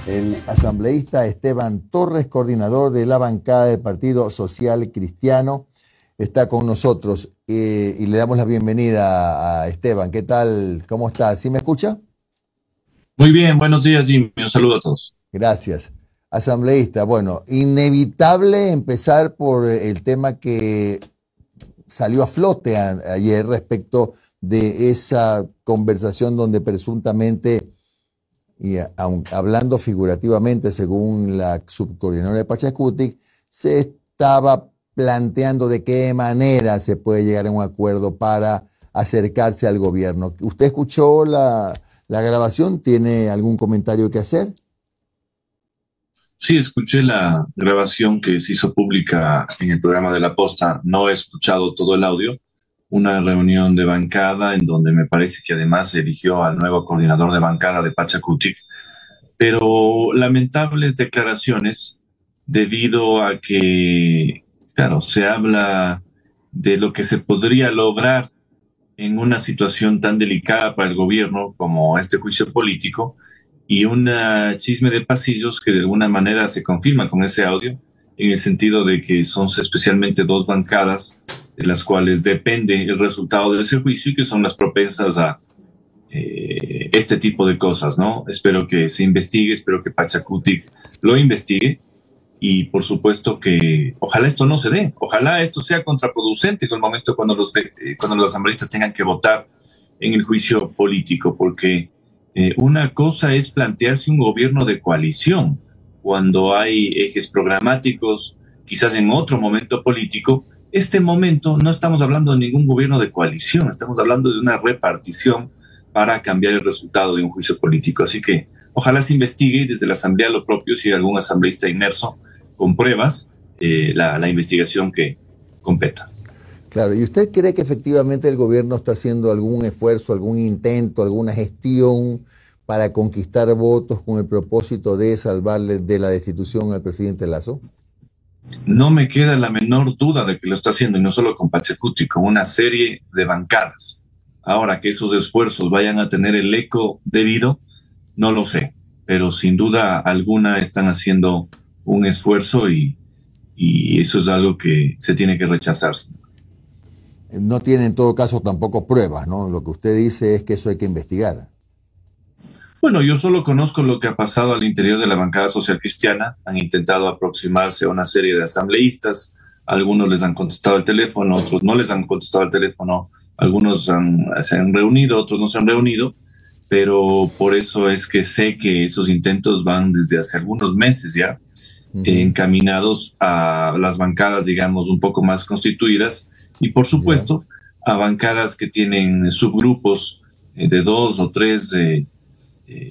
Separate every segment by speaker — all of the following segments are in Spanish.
Speaker 1: el asambleísta Esteban Torres, coordinador de la bancada del Partido Social Cristiano, está con nosotros y le damos la bienvenida a Esteban. ¿Qué tal? ¿Cómo está? ¿Sí me escucha?
Speaker 2: Muy bien, buenos días, Jimmy. Un saludo a todos.
Speaker 1: Gracias. Asambleísta, bueno, inevitable empezar por el tema que salió a flote ayer respecto de esa conversación donde presuntamente, y hablando figurativamente según la subcoordinadora de Pachacutic, se estaba planteando de qué manera se puede llegar a un acuerdo para acercarse al gobierno. ¿Usted escuchó la grabación? ¿Tiene algún comentario que hacer?
Speaker 2: Sí, escuché la grabación que se hizo pública en el programa de La Posta. No he escuchado todo el audio. Una reunión de bancada en donde me parece que además se eligió al nuevo coordinador de bancada de Pachacutic. Pero lamentables declaraciones debido a que, claro, se habla de lo que se podría lograr en una situación tan delicada para el gobierno como este juicio político, y un chisme de pasillos que de alguna manera se confirma con ese audio, en el sentido de que son especialmente dos bancadas de las cuales depende el resultado de ese juicio y que son las propensas a este tipo de cosas, ¿no? Espero que se investigue, espero que Pachacutic lo investigue y por supuesto que ojalá esto no se dé, ojalá esto sea contraproducente en el momento cuando cuando los asambleístas tengan que votar en el juicio político, porque una cosa es plantearse un gobierno de coalición cuando hay ejes programáticos, quizás en otro momento político. Este momento no estamos hablando de ningún gobierno de coalición, estamos hablando de una repartición para cambiar el resultado de un juicio político. Así que ojalá se investigue y desde la asamblea lo propio, si hay algún asambleísta inmerso con pruebas, la investigación que competa.
Speaker 1: Claro, ¿y usted cree que efectivamente el gobierno está haciendo algún esfuerzo, algún intento, alguna gestión para conquistar votos con el propósito de salvarle de la destitución al presidente Lasso?
Speaker 2: No me queda la menor duda de que lo está haciendo, y no solo con Pachacutic, con una serie de bancadas. Ahora, que esos esfuerzos vayan a tener el eco debido, no lo sé, pero sin duda alguna están haciendo un esfuerzo y eso es algo que se tiene que rechazar.
Speaker 1: No tiene en todo caso tampoco pruebas, ¿no? Lo que usted dice es que eso hay que investigar.
Speaker 2: Bueno, yo solo conozco lo que ha pasado al interior de la bancada social cristiana. Han intentado aproximarse a una serie de asambleístas. Algunos les han contestado el teléfono, otros no les han contestado el teléfono. Algunos se han reunido, otros no se han reunido. Pero por eso es que sé que esos intentos van desde hace algunos meses ya, encaminados a las bancadas, digamos, un poco más constituidas. Y por supuesto, a bancadas que tienen subgrupos de 2 o 3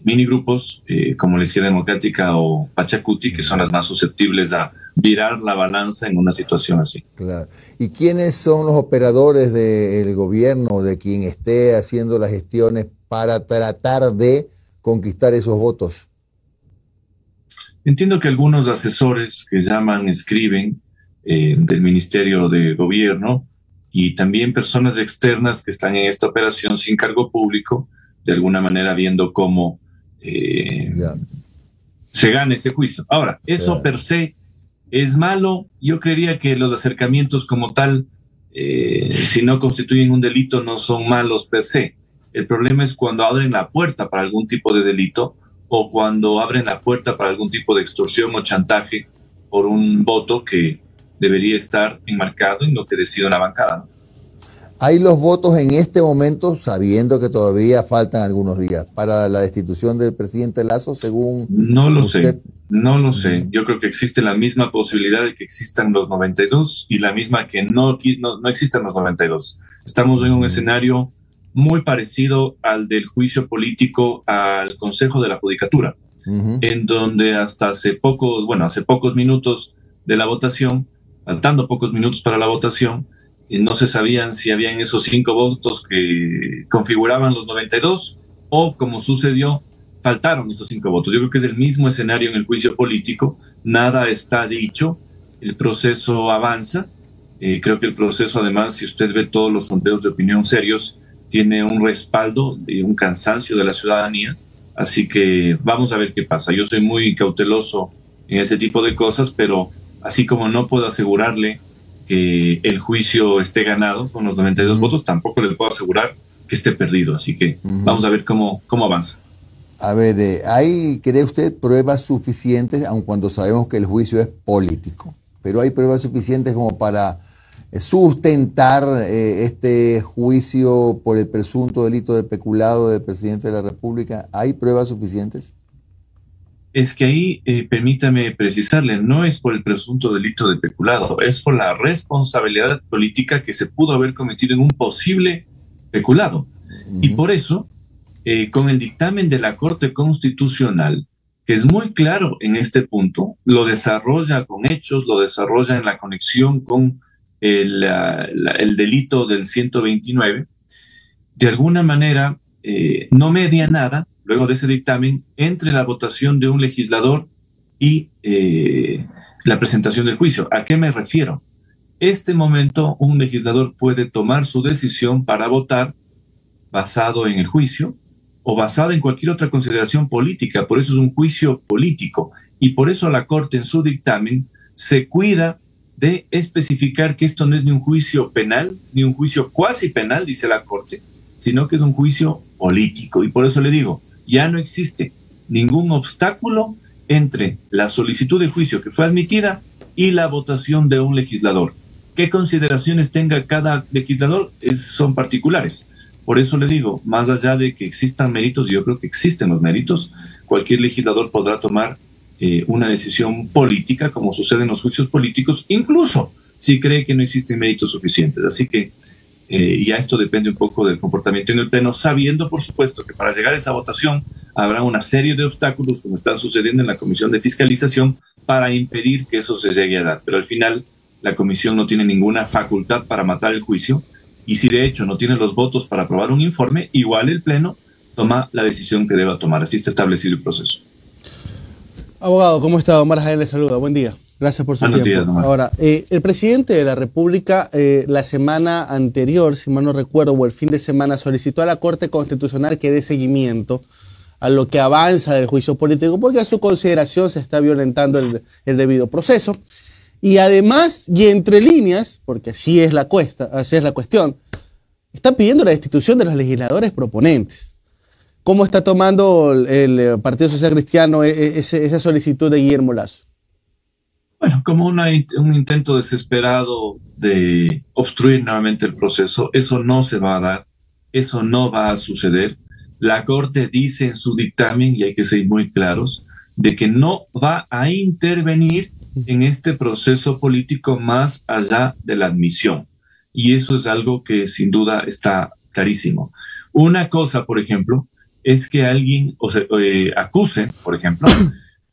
Speaker 2: minigrupos, como la Izquierda Democrática o Pachacutic, que son las más susceptibles a virar la balanza en una situación así.
Speaker 1: Claro. ¿Y quiénes son los operadores del gobierno, de quien esté haciendo las gestiones para tratar de conquistar esos votos?
Speaker 2: Entiendo que algunos asesores que llaman, escriben del Ministerio de Gobierno, y también personas externas que están en esta operación sin cargo público, de alguna manera viendo cómo se gana ese juicio. Ahora, eso per se es malo. Yo creería que los acercamientos como tal, si no constituyen un delito, no son malos per se. El problema es cuando abren la puerta para algún tipo de delito, o cuando abren la puerta para algún tipo de extorsión o chantaje por un voto que debería estar enmarcado en lo que decide una bancada, ¿no?
Speaker 1: ¿Hay los votos en este momento, sabiendo que todavía faltan algunos días, para la destitución del presidente Lasso, según
Speaker 2: No lo
Speaker 1: usted?
Speaker 2: sé, no lo sé. Yo creo que existe la misma posibilidad de que existan los 92 y la misma que no existan los 92. Estamos en un escenario muy parecido al del juicio político al Consejo de la Judicatura, en donde hasta hace pocos minutos de la votación, faltando pocos minutos para la votación, no se sabían si habían esos 5 votos que configuraban los 92 o, como sucedió, faltaron esos 5 votos. Yo creo que es el mismo escenario en el juicio político. Nada está dicho, el proceso avanza. Creo que el proceso, además, si usted ve todos los sondeos de opinión serios, tiene un respaldo y un cansancio de la ciudadanía. Así que vamos a ver qué pasa. Yo soy muy cauteloso en ese tipo de cosas, pero así como no puedo asegurarle que el juicio esté ganado con los 92 votos, tampoco le puedo asegurar que esté perdido. Así que vamos a ver cómo avanza.
Speaker 1: A ver, ¿hay, cree usted, pruebas suficientes, aun cuando sabemos que el juicio es político? Pero hay pruebas suficientes como para sustentar este juicio por el presunto delito de peculado del presidente de la República. ¿Hay pruebas suficientes?
Speaker 2: Es que ahí, permítame precisarle, no es por el presunto delito de peculado, es por la responsabilidad política que se pudo haber cometido en un posible peculado. Y por eso, con el dictamen de la Corte Constitucional, que es muy claro en este punto, lo desarrolla con hechos, lo desarrolla en la conexión con el delito del 129, de alguna manera no media nada, luego de ese dictamen, entre la votación de un legislador y la presentación del juicio. ¿A qué me refiero? Este momento, un legislador puede tomar su decisión para votar basado en el juicio o basado en cualquier otra consideración política. Por eso es un juicio político. Y por eso la Corte en su dictamen se cuida de especificar que esto no es ni un juicio penal, ni un juicio cuasi penal, dice la Corte, sino que es un juicio político. Y por eso le digo, ya no existe ningún obstáculo entre la solicitud de juicio que fue admitida y la votación de un legislador. ¿Qué consideraciones tenga cada legislador? Son particulares. Por eso le digo, más allá de que existan méritos, yo creo que existen los méritos, cualquier legislador podrá tomar una decisión política, como sucede en los juicios políticos, incluso si cree que no existen méritos suficientes. Así que ya esto depende un poco del comportamiento en el Pleno, sabiendo, por supuesto, que para llegar a esa votación habrá una serie de obstáculos, como están sucediendo en la Comisión de Fiscalización, para impedir que eso se llegue a dar. Pero al final, la Comisión no tiene ninguna facultad para matar el juicio, y si de hecho no tiene los votos para aprobar un informe, igual el Pleno toma la decisión que deba tomar. Así está establecido el proceso.
Speaker 3: Abogado, ¿cómo está? Omar Jaén le saluda. Buen día. Gracias por su tiempo.
Speaker 2: Buenos días, Omar.
Speaker 3: Ahora, el presidente de la República la semana anterior, si mal no recuerdo, o el fin de semana, solicitó a la Corte Constitucional que dé seguimiento a lo que avanza del juicio político, porque a su consideración se está violentando el debido proceso. Y además, y entre líneas, porque así es la cuestión, está pidiendo la destitución de los legisladores proponentes. ¿Cómo está tomando el Partido Social Cristiano esa solicitud de Guillermo Lasso?
Speaker 2: Bueno, como un intento desesperado de obstruir nuevamente el proceso. Eso no se va a dar, eso no va a suceder. La Corte dice en su dictamen, y hay que ser muy claros, de que no va a intervenir en este proceso político más allá de la admisión. Y eso es algo que sin duda está clarísimo. Una cosa, por ejemplo, es que alguien acuse, por ejemplo,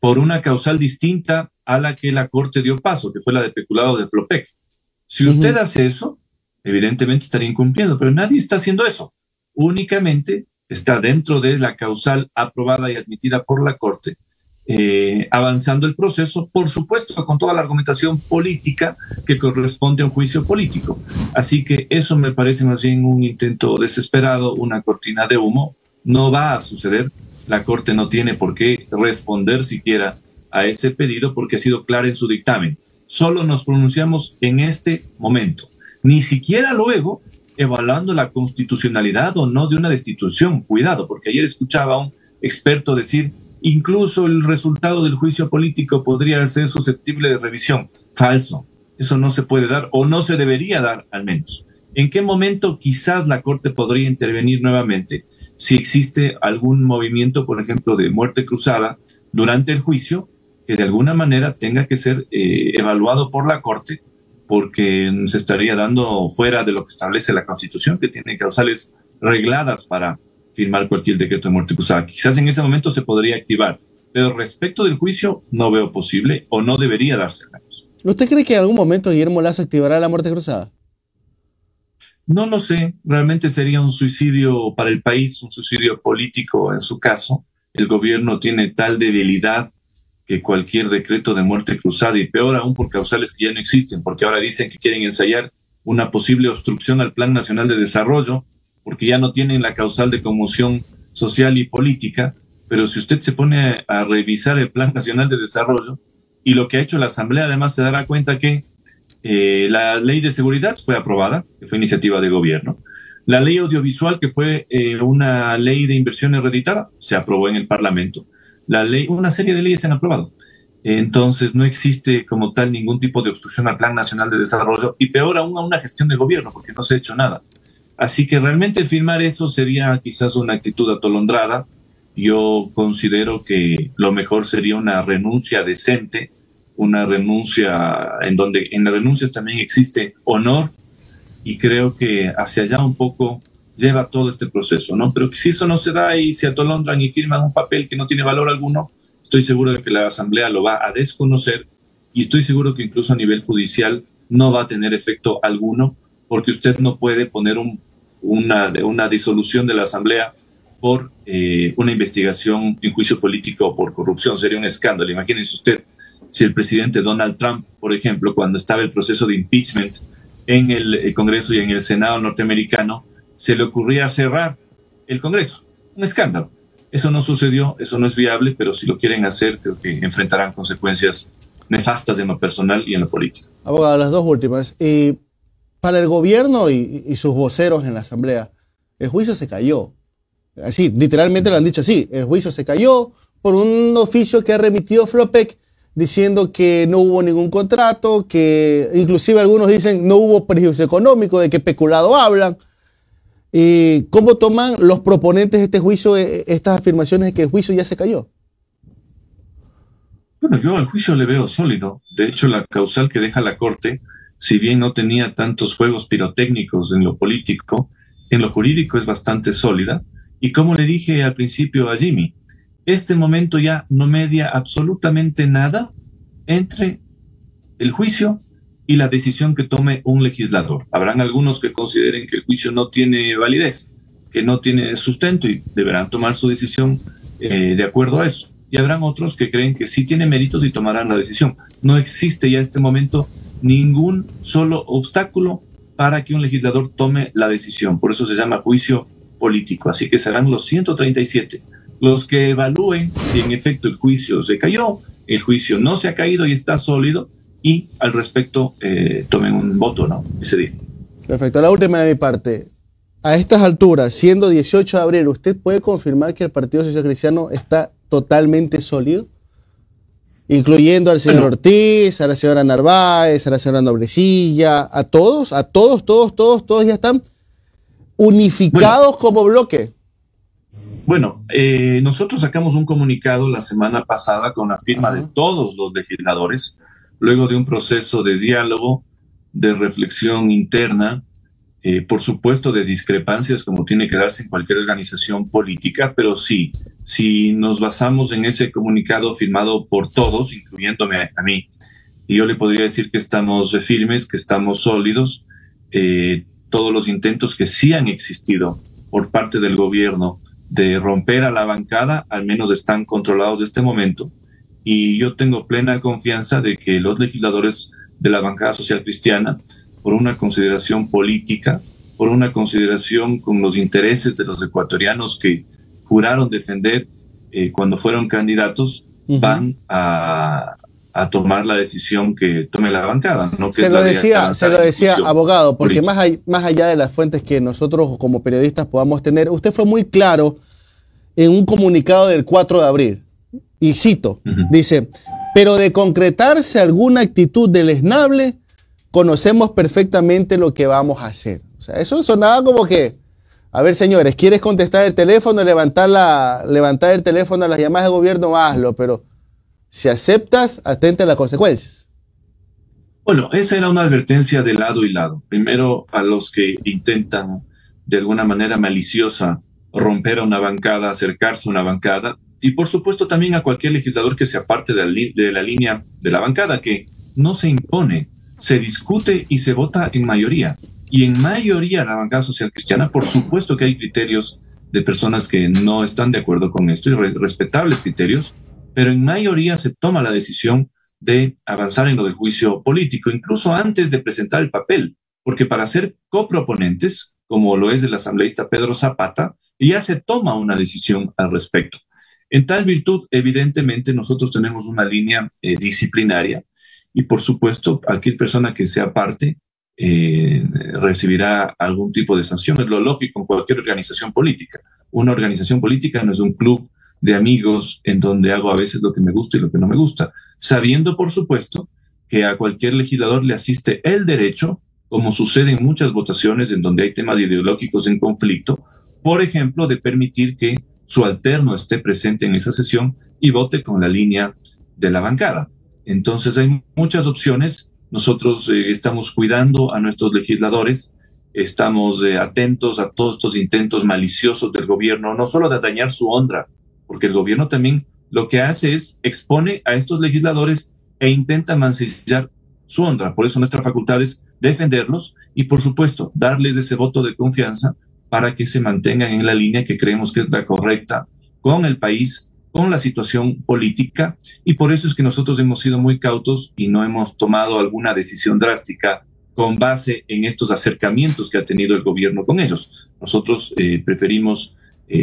Speaker 2: por una causal distinta a la que la Corte dio paso, que fue la de peculado de Flopec. Si usted hace eso, evidentemente estaría incumpliendo, pero nadie está haciendo eso. Únicamente está dentro de la causal aprobada y admitida por la Corte, avanzando el proceso, por supuesto, con toda la argumentación política que corresponde a un juicio político. Así que eso me parece más bien un intento desesperado, una cortina de humo. No va a suceder. La Corte no tiene por qué responder siquiera a ese pedido porque ha sido clara en su dictamen. Solo nos pronunciamos en este momento. Ni siquiera luego evaluando la constitucionalidad o no de una destitución. Cuidado, porque ayer escuchaba a un experto decir incluso el resultado del juicio político podría ser susceptible de revisión. Falso. Eso no se puede dar o no se debería dar al menos. ¿En qué momento quizás la Corte podría intervenir nuevamente? Si existe algún movimiento, por ejemplo, de muerte cruzada durante el juicio, que de alguna manera tenga que ser evaluado por la Corte, porque se estaría dando fuera de lo que establece la Constitución, que tiene causales regladas para firmar cualquier decreto de muerte cruzada. Quizás en ese momento se podría activar, pero respecto del juicio no veo posible o no debería darse.
Speaker 3: ¿Usted cree que en algún momento Guillermo Lasso activará la muerte cruzada?
Speaker 2: No lo sé, realmente sería un suicidio para el país, un suicidio político en su caso. El gobierno tiene tal debilidad que cualquier decreto de muerte cruzada, y peor aún por causales que ya no existen, porque ahora dicen que quieren ensayar una posible obstrucción al Plan Nacional de Desarrollo, porque ya no tienen la causal de conmoción social y política, pero si usted se pone a revisar el Plan Nacional de Desarrollo y lo que ha hecho la Asamblea, además se dará cuenta que la ley de seguridad fue aprobada, que fue iniciativa de gobierno. La ley audiovisual, que fue una ley de inversión hereditada, se aprobó en el Parlamento. Una serie de leyes se han aprobado. Entonces no existe como tal ningún tipo de obstrucción al Plan Nacional de Desarrollo y peor aún a una gestión de gobierno, porque no se ha hecho nada. Así que realmente firmar eso sería quizás una actitud atolondrada. Yo considero que lo mejor sería una renuncia decente, una renuncia en donde en las renuncias también existe honor, y creo que hacia allá un poco lleva todo este proceso, ¿no? Pero que si eso no se da y se atolondran y firman un papel que no tiene valor alguno, estoy seguro de que la Asamblea lo va a desconocer y estoy seguro que incluso a nivel judicial no va a tener efecto alguno, porque usted no puede poner una disolución de la Asamblea por una investigación en juicio político o por corrupción. Sería un escándalo. Imagínese usted si el presidente Donald Trump, por ejemplo, cuando estaba el proceso de impeachment en el Congreso y en el Senado norteamericano, se le ocurría cerrar el Congreso. Un escándalo. Eso no sucedió, eso no es viable, pero si lo quieren hacer, creo que enfrentarán consecuencias nefastas en lo personal y en lo político.
Speaker 3: Abogado, las dos últimas. Para el gobierno y sus voceros en la Asamblea, el juicio se cayó. Así, literalmente lo han dicho así. El juicio se cayó por un oficio que ha remitido Flopec diciendo que no hubo ningún contrato, que inclusive algunos dicen no hubo perjuicio económico, de que peculado hablan. ¿Cómo toman los proponentes de este juicio estas afirmaciones de que el juicio ya se cayó?
Speaker 2: Bueno, yo al juicio le veo sólido. De hecho, la causal que deja la Corte, si bien no tenía tantos juegos pirotécnicos en lo político, en lo jurídico es bastante sólida. Y como le dije al principio a Jimmy, este momento ya no media absolutamente nada entre el juicio y la decisión que tome un legislador. Habrán algunos que consideren que el juicio no tiene validez, que no tiene sustento y deberán tomar su decisión de acuerdo a eso. Y habrán otros que creen que sí tiene méritos y tomarán la decisión. No existe ya en este momento ningún solo obstáculo para que un legislador tome la decisión. Por eso se llama juicio político. Así que serán los 137 los que evalúen si en efecto el juicio se cayó, el juicio no se ha caído y está sólido, y al respecto tomen un voto, ¿no? Ese día.
Speaker 3: Perfecto. La última de mi parte. A estas alturas, siendo 18 de abril, ¿usted puede confirmar que el Partido Social Cristiano está totalmente sólido? Incluyendo al señor Ortiz, a la señora Narváez, a la señora Noblecilla, a todos ya están unificados como bloque.
Speaker 2: Bueno, nosotros sacamos un comunicado la semana pasada con la firma de todos los legisladores, luego de un proceso de diálogo, de reflexión interna, por supuesto de discrepancias como tiene que darse en cualquier organización política, pero sí, si nos basamos en ese comunicado firmado por todos, incluyéndome a mí, y yo le podría decir que estamos firmes, que estamos sólidos. Todos los intentos que sí han existido por parte del gobierno de romper a la bancada, al menos están controlados de este momento. Y yo tengo plena confianza de que los legisladores de la bancada social cristiana, por una consideración política, por una consideración con los intereses de los ecuatorianos que juraron defender cuando fueron candidatos, van a tomar la decisión que tome la bancada, ¿no? Que se lo
Speaker 3: decía, abogado, porque más allá de las fuentes que nosotros como periodistas podamos tener, usted fue muy claro en un comunicado del 4 de abril, y cito, dice, pero de concretarse alguna actitud deleznable, conocemos perfectamente lo que vamos a hacer. O sea, eso sonaba como que, a ver, señores, ¿quieres contestar el teléfono, levantar el teléfono a las llamadas de gobierno? Hazlo, pero si aceptas, atenta a las consecuencias.
Speaker 2: Bueno, esa era una advertencia de lado y lado. Primero, a los que intentan de alguna manera maliciosa romper a una bancada, acercarse a una bancada, y por supuesto también a cualquier legislador que se aparte de la línea de la bancada, que no se impone, se discute y se vota en mayoría. Y en mayoría la bancada social cristiana, por supuesto que hay criterios de personas que no están de acuerdo con esto, y respetables criterios, pero en mayoría se toma la decisión de avanzar en lo del juicio político, incluso antes de presentar el papel, porque para ser coproponentes, como lo es el asambleísta Pedro Zapata, ya se toma una decisión al respecto. En tal virtud, evidentemente, nosotros tenemos una línea disciplinaria y, por supuesto, cualquier persona que sea parte recibirá algún tipo de sanción. Es lo lógico en cualquier organización política. Una organización política no es un club de amigos en donde hago a veces lo que me gusta y lo que no me gusta, sabiendo, por supuesto, que a cualquier legislador le asiste el derecho, como sucede en muchas votaciones en donde hay temas ideológicos en conflicto, por ejemplo, de permitir que su alterno esté presente en esa sesión y vote con la línea de la bancada. Entonces hay muchas opciones. Nosotros estamos cuidando a nuestros legisladores, estamos atentos a todos estos intentos maliciosos del gobierno, no solo de dañar su honra, porque el gobierno también lo que hace es expone a estos legisladores e intenta mancillar su honra. Por eso nuestra facultad es defenderlos y, por supuesto, darles ese voto de confianza para que se mantengan en la línea que creemos que es la correcta con el país, con la situación política, y por eso es que nosotros hemos sido muy cautos y no hemos tomado alguna decisión drástica con base en estos acercamientos que ha tenido el gobierno con ellos. Nosotros preferimos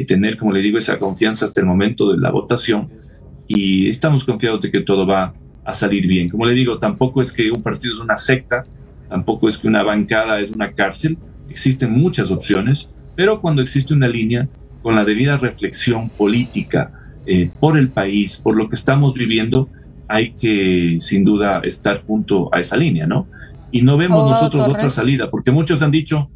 Speaker 2: tener, como le digo, esa confianza hasta el momento de la votación y estamos confiados de que todo va a salir bien. Como le digo, tampoco es que un partido es una secta, tampoco es que una bancada es una cárcel, existen muchas opciones, pero cuando existe una línea con la debida reflexión política por el país, por lo que estamos viviendo, hay que sin duda estar junto a esa línea, ¿no? Y no vemos nosotros otra salida, porque muchos han dicho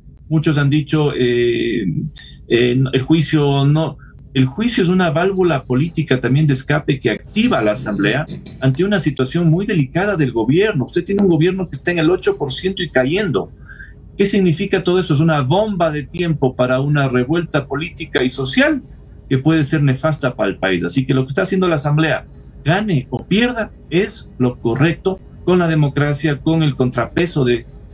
Speaker 2: el juicio no. El juicio es una válvula política también de escape que activa a la Asamblea ante una situación muy delicada del gobierno. Usted tiene un gobierno que está en el 8% y cayendo. ¿Qué significa todo eso? Es una bomba de tiempo para una revuelta política y social que puede ser nefasta para el país. Así que lo que está haciendo la Asamblea, gane o pierda, es lo correcto con la democracia, con el contrapeso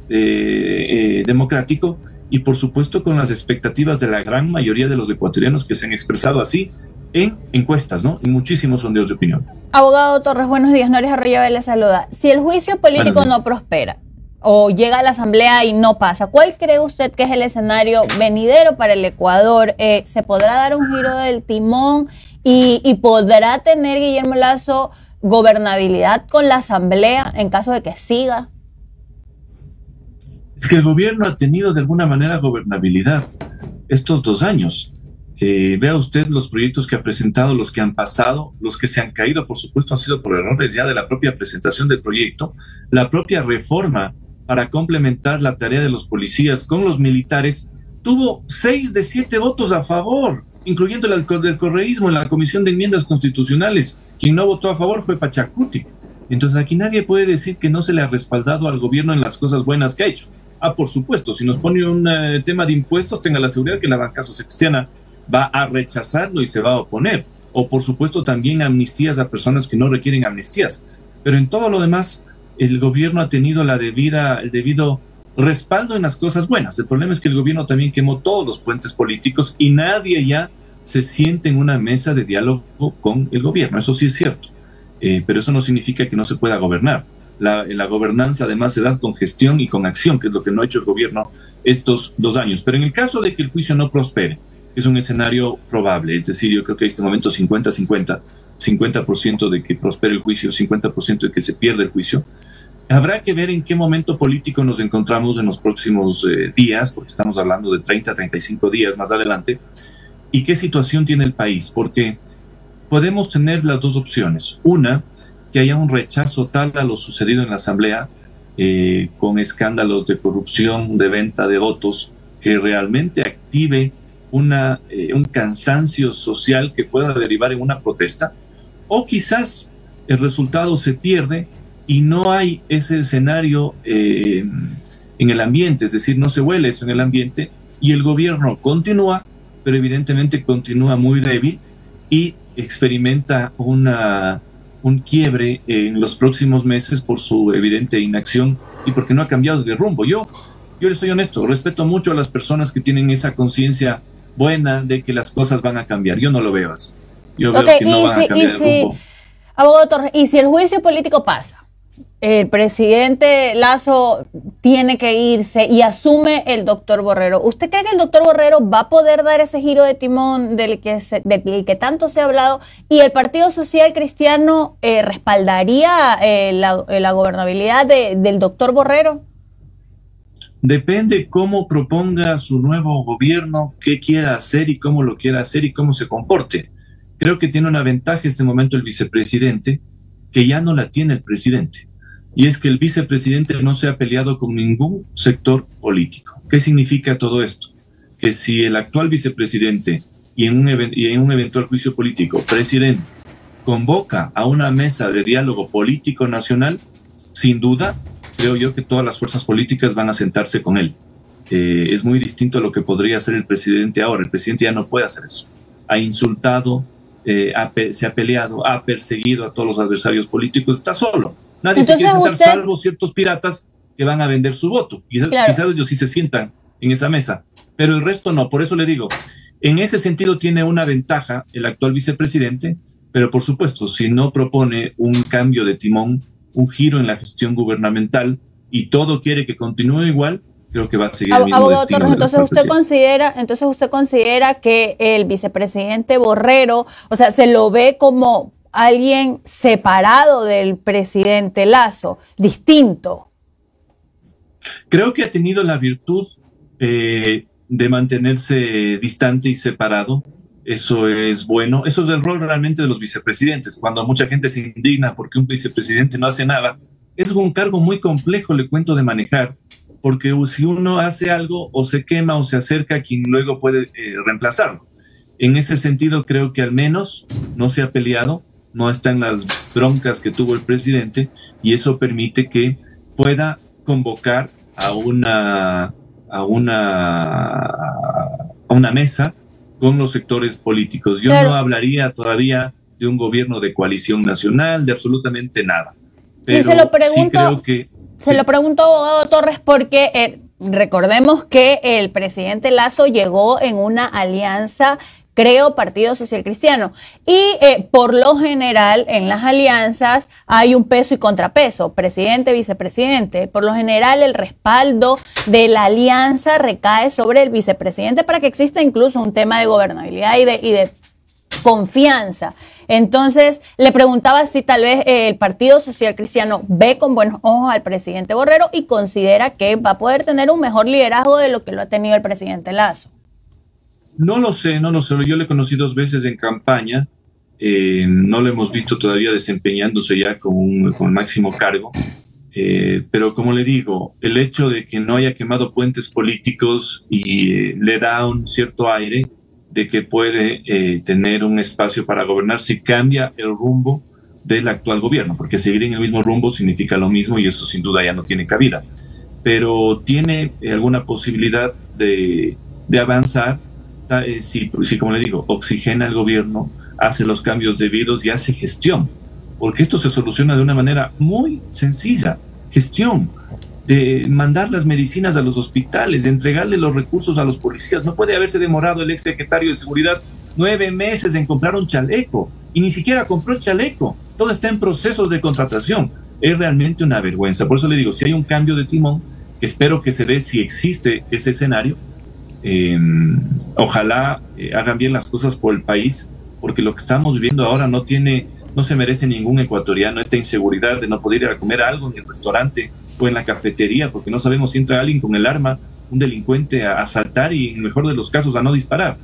Speaker 2: democrático y, por supuesto, con las expectativas de la gran mayoría de los ecuatorianos que se han expresado así en encuestas, ¿no? En muchísimos sondeos de opinión.
Speaker 4: Abogado Torres, buenos días. Noris Arroyo le saluda. Si el juicio político no prospera o llega a la Asamblea y no pasa, ¿cuál cree usted que es el escenario venidero para el Ecuador? ¿Se podrá dar un giro del timón y podrá tener Guillermo Lasso gobernabilidad con la Asamblea en caso de que siga?
Speaker 2: Es que el gobierno ha tenido de alguna manera gobernabilidad estos 2 años. Vea usted los proyectos que ha presentado, los que han pasado, los que se han caído, por supuesto, han sido por errores ya de la propia presentación del proyecto, la propia reforma para complementar la tarea de los policías con los militares, tuvo 6 de 7 votos a favor, incluyendo el del correísmo en la Comisión de Enmiendas Constitucionales. Quien no votó a favor fue Pachacutic. Entonces aquí nadie puede decir que no se le ha respaldado al gobierno en las cosas buenas que ha hecho. Por supuesto, si nos pone un tema de impuestos, tenga la seguridad que la banca sociocristiana va a rechazarlo y se va a oponer. O, por supuesto, también amnistías a personas que no requieren amnistías. Pero en todo lo demás, el gobierno ha tenido el debido respaldo en las cosas buenas. El problema es que el gobierno también quemó todos los puentes políticos y nadie ya se siente en una mesa de diálogo con el gobierno. Eso sí es cierto. Pero eso no significa que no se pueda gobernar. La gobernanza además se da con gestión y con acción, que es lo que no ha hecho el gobierno estos 2 años. Pero en el caso de que el juicio no prospere, es un escenario probable, es decir, yo creo que en este momento 50-50, 50% de que prospere el juicio, 50% de que se pierda el juicio. Habrá que ver en qué momento político nos encontramos en los próximos días, porque estamos hablando de 30-35 días más adelante, y qué situación tiene el país, porque podemos tener las 2 opciones. Una, que haya un rechazo tal a lo sucedido en la Asamblea, con escándalos de corrupción, de venta de votos, que realmente active un cansancio social que pueda derivar en una protesta, o quizás el resultado se pierde y no hay ese escenario en el ambiente, es decir, no se huele eso en el ambiente y el gobierno continúa, pero evidentemente continúa muy débil y experimenta un quiebre en los próximos meses por su evidente inacción y porque no ha cambiado de rumbo. Yo le soy honesto, respeto mucho a las personas que tienen esa conciencia buena de que las cosas van a cambiar. Yo no lo veo así. Yo veo que no van a cambiar de rumbo.
Speaker 4: Abogado Torres, ¿y si el juicio político pasa el presidente Lasso tiene que irse y asume el doctor Borrero, ¿usted cree que el doctor Borrero va a poder dar ese giro de timón del que tanto se ha hablado y el Partido Social Cristiano respaldaría la gobernabilidad del doctor Borrero?
Speaker 2: Depende cómo proponga su nuevo gobierno, qué quiera hacer y cómo lo quiera hacer y cómo se comporte. Creo que tiene una ventaja en este momento el vicepresidente, que ya no la tiene el presidente. Y es que el vicepresidente no se ha peleado con ningún sector político. ¿Qué significa todo esto? Que si el actual vicepresidente y en un eventual juicio político, presidente, convoca a una mesa de diálogo político nacional, sin duda, creo yo que todas las fuerzas políticas van a sentarse con él. Es muy distinto a lo que podría hacer el presidente ahora. El presidente ya no puede hacer eso. Ha insultado, se ha peleado, ha perseguido a todos los adversarios políticos, está solo. Nadie se quiere sentar, salvo ciertos piratas que van a vender su voto. Quizás ellos sí se sientan en esa mesa, pero el resto no. Por eso le digo, en ese sentido tiene una ventaja el actual vicepresidente, pero por supuesto, si no propone un cambio de timón, un giro en la gestión gubernamental y todo quiere que continúe igual, creo que va a seguir el mismo
Speaker 4: abogado
Speaker 2: destino.
Speaker 4: Torres, entonces usted considera que el vicepresidente Borrero, o sea, se lo ve como alguien separado del presidente Lasso, distinto.
Speaker 2: Creo que ha tenido la virtud de mantenerse distante y separado. Eso es bueno. Eso es el rol realmente de los vicepresidentes. Cuando mucha gente se indigna porque un vicepresidente no hace nada, es un cargo muy complejo, le cuento, de manejar, porque si uno hace algo o se quema o se acerca a quien luego puede reemplazarlo. En ese sentido, creo que al menos no se ha peleado, no está en las broncas que tuvo el presidente, y eso permite que pueda convocar a una mesa con los sectores políticos. Yo no hablaría todavía de un gobierno de coalición nacional, de absolutamente nada. Pero
Speaker 4: y se lo pregunto,
Speaker 2: sí creo que...
Speaker 4: Se lo pregunto, abogado Torres, porque recordemos que el presidente Lasso llegó en una alianza, creo, Partido Social Cristiano. Y por lo general en las alianzas hay un peso y contrapeso, presidente, vicepresidente. Por lo general el respaldo de la alianza recae sobre el vicepresidente para que exista incluso un tema de gobernabilidad y de confianza. Entonces, le preguntaba si tal vez el Partido Social Cristiano ve con buenos ojos al presidente Borrero y considera que va a poder tener un mejor liderazgo de lo que lo ha tenido el presidente Lasso.
Speaker 2: No lo sé. Yo le conocí 2 veces en campaña. No lo hemos visto todavía desempeñándose ya con máximo cargo. Pero como le digo, el hecho de que no haya quemado puentes políticos y le da un cierto aire de que puede tener un espacio para gobernar si cambia el rumbo del actual gobierno, porque seguir en el mismo rumbo significa lo mismo y eso sin duda ya no tiene cabida. Pero tiene alguna posibilidad de avanzar si, como le digo, oxigena el gobierno, hace los cambios debidos y hace gestión, porque esto se soluciona de una manera muy sencilla. Gestión, de mandar las medicinas a los hospitales, de entregarle los recursos a los policías. No puede haberse demorado el exsecretario de Seguridad 9 meses en comprar un chaleco, y ni siquiera compró el chaleco. Todo está en procesos de contratación. Es realmente una vergüenza. Por eso le digo, si hay un cambio de timón, que espero que se dé si existe ese escenario, ojalá hagan bien las cosas por el país, porque lo que estamos viviendo ahora no se merece ningún ecuatoriano, esta inseguridad de no poder ir a comer algo en el restaurante o en la cafetería, porque no sabemos si entra alguien con el arma, un delincuente, a asaltar y en el mejor de los casos a no disparar.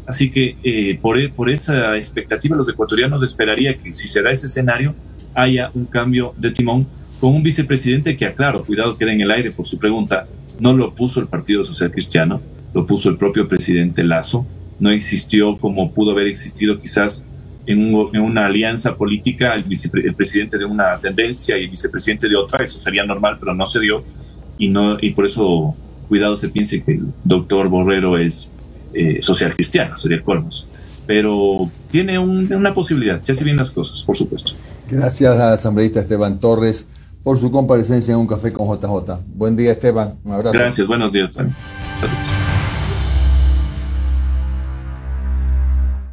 Speaker 2: Así que por esa expectativa los ecuatorianos esperaría que si se da ese escenario haya un cambio de timón con un vicepresidente que, aclaro, cuidado, queda en el aire por su pregunta, no lo puso el Partido Social Cristiano, lo puso el propio presidente Lasso. No existió como pudo haber existido quizás en una alianza política el presidente de una tendencia y el vicepresidente de otra. Eso sería normal, pero no se dio, y por eso cuidado se piense que el doctor Borrero es social cristiano, sería el colmo. Pero tiene una posibilidad, se hace bien las cosas, por supuesto.
Speaker 1: Gracias al asambleísta Esteban Torres por su comparecencia en Un Café con JJ. Buen día, Esteban, un abrazo.
Speaker 2: Gracias, buenos días también. Saludos.